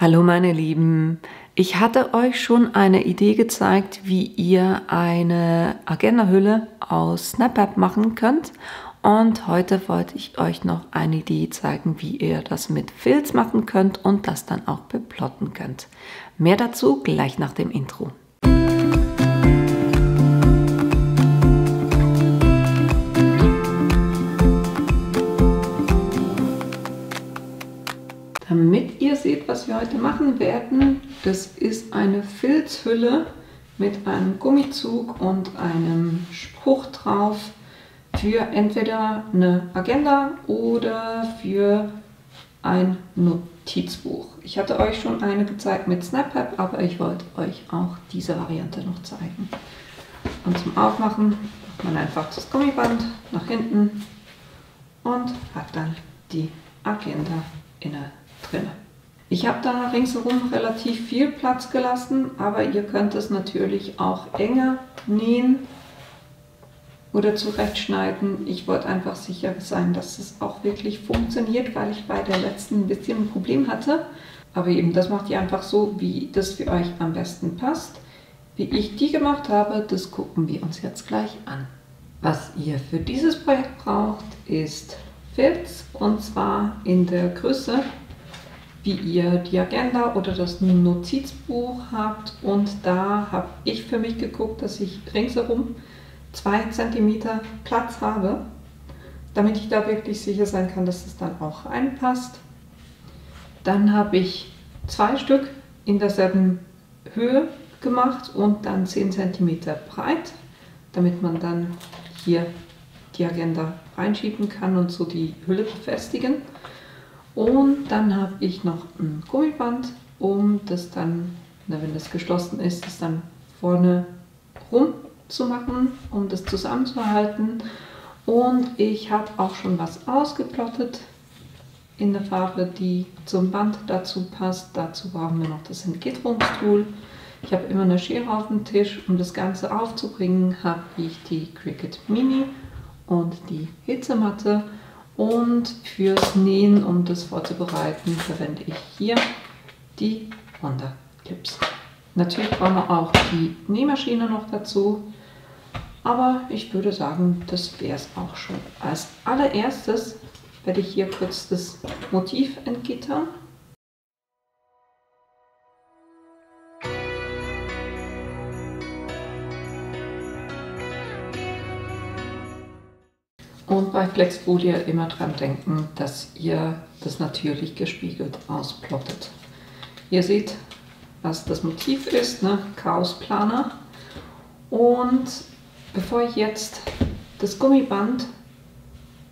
Hallo meine Lieben, ich hatte euch schon eine Idee gezeigt, wie ihr eine Agenda-Hülle aus SnapApp machen könnt, und heute wollte ich euch noch eine Idee zeigen, wie ihr das mit Filz machen könnt und das dann auch beplotten könnt. Mehr dazu gleich nach dem Intro. Damit ihr seht, was wir heute machen werden, das ist eine Filzhülle mit einem Gummizug und einem Spruch drauf für entweder eine Agenda oder für ein Notizbuch. Ich hatte euch schon eine gezeigt mit SnapApp, aber ich wollte euch auch diese Variante noch zeigen. Und zum Aufmachen macht man einfach das Gummiband nach hinten und hat dann die Agenda inne drin. Ich habe da ringsherum relativ viel Platz gelassen, aber ihr könnt es natürlich auch enger nähen oder zurechtschneiden. Ich wollte einfach sicher sein, dass es auch wirklich funktioniert, weil ich bei der letzten ein bisschen ein Problem hatte. Aber eben, das macht ihr einfach so, wie das für euch am besten passt. Wie ich die gemacht habe, das gucken wir uns jetzt gleich an. Was ihr für dieses Projekt braucht, ist Filz, und zwar in der Größe, wie ihr die Agenda oder das Notizbuch habt, und da habe ich für mich geguckt, dass ich ringsherum 2 cm Platz habe, damit ich da wirklich sicher sein kann, dass es dann auch reinpasst. Dann habe ich 2 Stück in derselben Höhe gemacht und dann 10 cm breit, damit man dann hier die Agenda reinschieben kann und so die Hülle befestigen. Und dann habe ich noch ein Gummiband, um das dann, wenn das geschlossen ist, das dann vorne rum zu machen, um das zusammenzuhalten. Und ich habe auch schon was ausgeplottet in der Farbe, die zum Band dazu passt. Dazu brauchen wir noch das Entgitterungstool. Ich habe immer eine Schere auf dem Tisch. Um das Ganze aufzubringen, habe ich die Cricut Mini und die Hitzematte. Und fürs Nähen, um das vorzubereiten, verwende ich hier die Wunderclips. Natürlich brauchen wir auch die Nähmaschine noch dazu, aber ich würde sagen, das wäre es auch schon. Als allererstes werde ich hier kurz das Motiv entgittern. Und bei Flexfolie immer dran denken, dass ihr das natürlich gespiegelt ausplottet. Ihr seht, was das Motiv ist, ne? Chaosplaner. Und bevor ich jetzt das Gummiband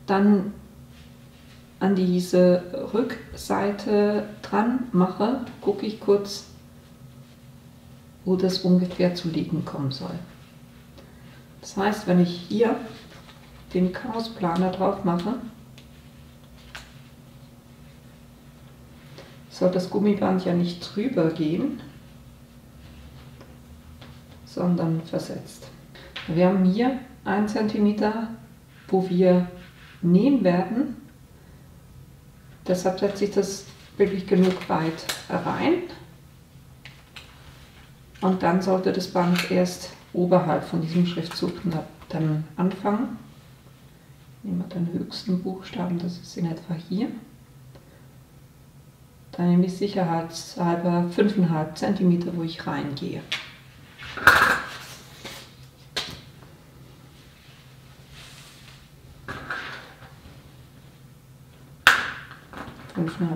dann an diese Rückseite dran mache, gucke ich kurz, wo das ungefähr zu liegen kommen soll. Das heißt, wenn ich hier den Chaosplaner drauf mache, soll das Gummiband ja nicht drüber gehen, sondern versetzt. Wir haben hier 1 cm, wo wir nähen werden. Deshalb setze ich das wirklich genug weit rein. Und dann sollte das Band erst oberhalb von diesem Schriftzug dann anfangen. Nehmen wir den höchsten Buchstaben, das ist in etwa hier. Dann nehme ich sicherheitshalber 5,5 cm, wo ich reingehe.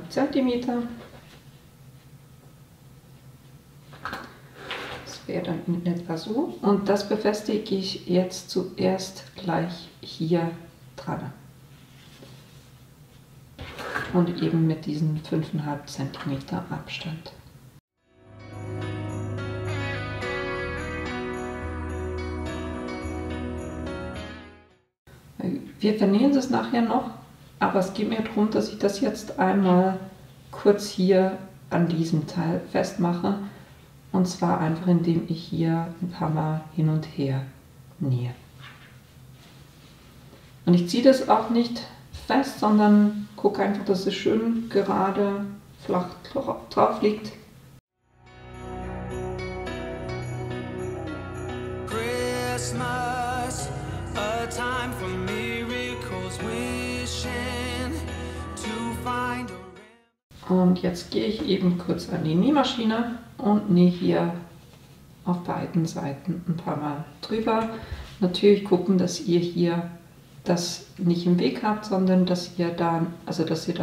Zentimeter. Das wäre dann in etwa so. Und das befestige ich jetzt zuerst gleich hier dran. Und eben mit diesen 5,5 cm Abstand. Wir vernähen es nachher noch, aber es geht mir darum, dass ich das jetzt einmal kurz hier an diesem Teil festmache. Und zwar einfach, indem ich hier ein paar Mal hin und her nähe. Und ich ziehe das auch nicht fest, sondern gucke einfach, dass es schön gerade flach drauf liegt. Christmas, a time for miracles, wishing to find a... Und jetzt gehe ich eben kurz an die Nähmaschine und nähe hier auf beiden Seiten ein paar Mal drüber. Natürlich gucken, dass ihr hier das nicht im Weg habt, sondern dass ihr da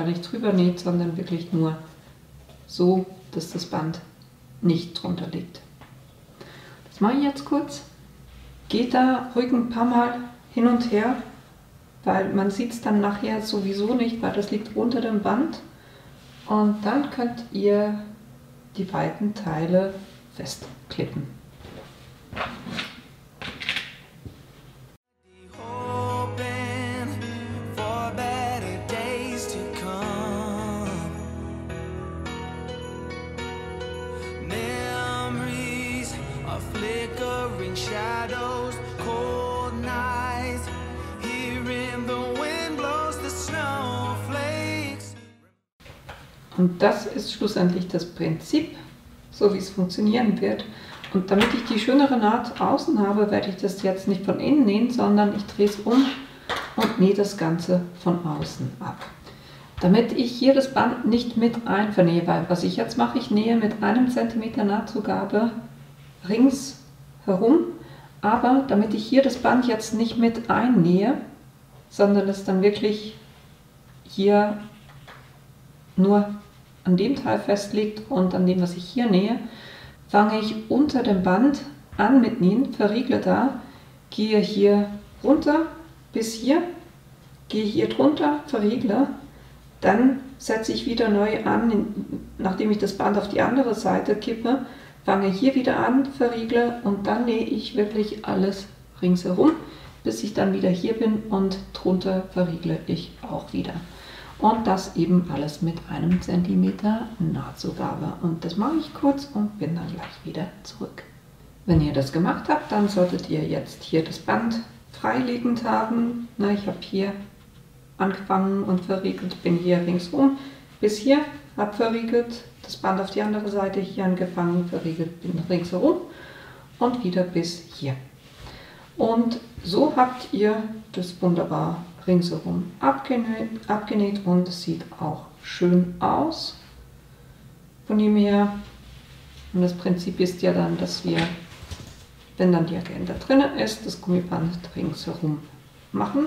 nicht drüber näht, sondern wirklich nur so, dass das Band nicht drunter liegt. Das mache ich jetzt kurz. Geht da ruhig ein paar Mal hin und her, weil man sieht es dann nachher sowieso nicht, weil das liegt unter dem Band. Und dann könnt ihr die beiden Teile festklippen. Flickering shadows, cold nights, hearing the wind blows the snowflakes. Und das ist schlussendlich das Prinzip, so wie es funktionieren wird. Und damit ich die schönere Naht außen habe, werde ich das jetzt nicht von innen nähen, sondern ich drehe es um und nähe das Ganze von außen ab. Damit ich hier das Band nicht mit einvernähe, weil was ich jetzt mache, ich nähe mit 1 cm Nahtzugabe rings herum, aber damit ich hier das Band jetzt nicht mit einnähe, sondern es dann wirklich hier nur an dem Teil festliegt und an dem, was ich hier nähe, fange ich unter dem Band an mit Nähen, verriegle da, gehe hier runter bis hier, gehe hier drunter, verriegle, dann setze ich wieder neu an, nachdem ich das Band auf die andere Seite kippe, fange hier wieder an, verriegle und dann nähe ich wirklich alles ringsherum, bis ich dann wieder hier bin und drunter verriegle ich auch wieder. Und das eben alles mit 1 cm Nahtzugabe. Und das mache ich kurz und bin dann gleich wieder zurück. Wenn ihr das gemacht habt, dann solltet ihr jetzt hier das Band freiliegend haben. Ich habe hier angefangen und verriegelt, bin hier ringsum bis hier, habe verriegelt, das Band auf die andere Seite, hier angefangen, verriegelt, bin ringsherum und wieder bis hier. Und so habt ihr das wunderbar ringsherum abgenäht und es sieht auch schön aus von dem her. Und das Prinzip ist ja dann, dass wir, wenn dann die Agenda drin ist, das Gummiband ringsherum machen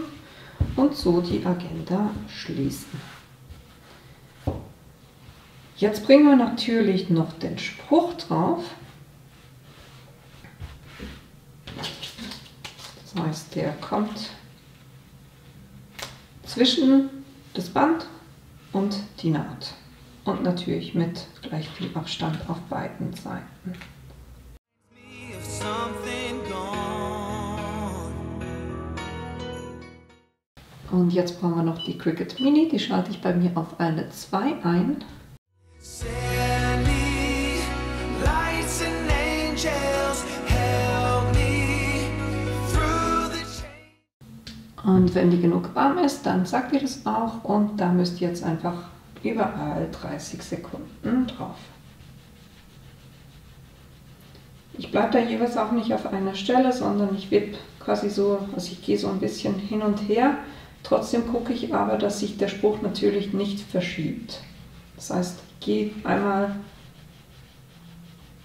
und so die Agenda schließen. Jetzt bringen wir natürlich noch den Spruch drauf. Das heißt, der kommt zwischen das Band und die Naht. Und natürlich mit gleich viel Abstand auf beiden Seiten. Und jetzt brauchen wir noch die Cricut Mini, die schalte ich bei mir auf eine 2 ein. Und wenn die genug warm ist, dann sagt ihr das auch und da müsst ihr jetzt einfach überall 30 Sekunden drauf. Ich bleibe da jeweils auch nicht auf einer Stelle, sondern ich wippe quasi so, also ich gehe so ein bisschen hin und her. Trotzdem gucke ich aber, dass sich der Spruch natürlich nicht verschiebt. Das heißt, ich gehe einmal ein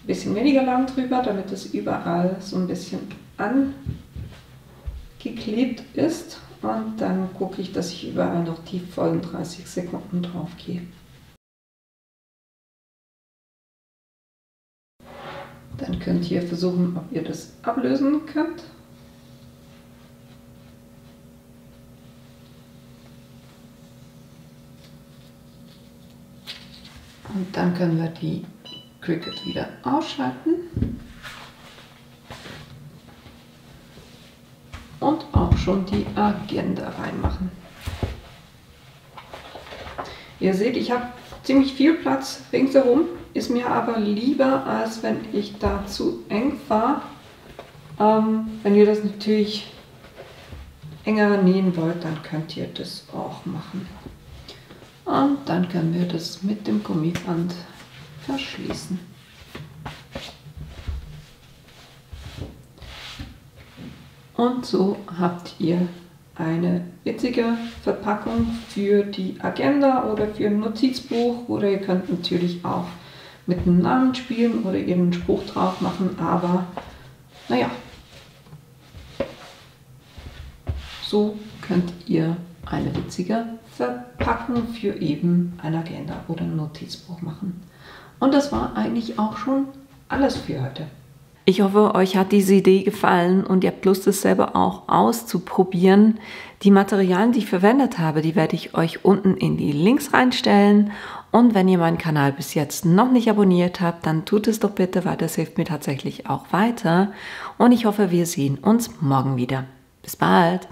bisschen weniger lang drüber, damit es überall so ein bisschen angeklebt ist. Und dann gucke ich, dass ich überall noch die vollen 30 Sekunden drauf gehe. Dann könnt ihr versuchen, ob ihr das ablösen könnt. Und dann können wir die Cricut wieder ausschalten. Und auch schon die Agenda reinmachen. Ihr seht, ich habe ziemlich viel Platz ringsherum, ist mir aber lieber, als wenn ich da zu eng fahre. Wenn ihr das natürlich enger nähen wollt, dann könnt ihr das auch machen. Und dann können wir das mit dem Gummiband verschließen. Und so habt ihr eine witzige Verpackung für die Agenda oder für ein Notizbuch, oder ihr könnt natürlich auch mit einem Namen spielen oder ihren Spruch drauf machen, aber naja, so könnt ihr eine witzige Verpackung für eben eine Agenda oder ein Notizbuch machen. Und das war eigentlich auch schon alles für heute. Ich hoffe, euch hat diese Idee gefallen und ihr habt Lust, es selber auch auszuprobieren. Die Materialien, die ich verwendet habe, die werde ich euch unten in die Links reinstellen. Und wenn ihr meinen Kanal bis jetzt noch nicht abonniert habt, dann tut es doch bitte, weil das hilft mir tatsächlich auch weiter. Und ich hoffe, wir sehen uns morgen wieder. Bis bald!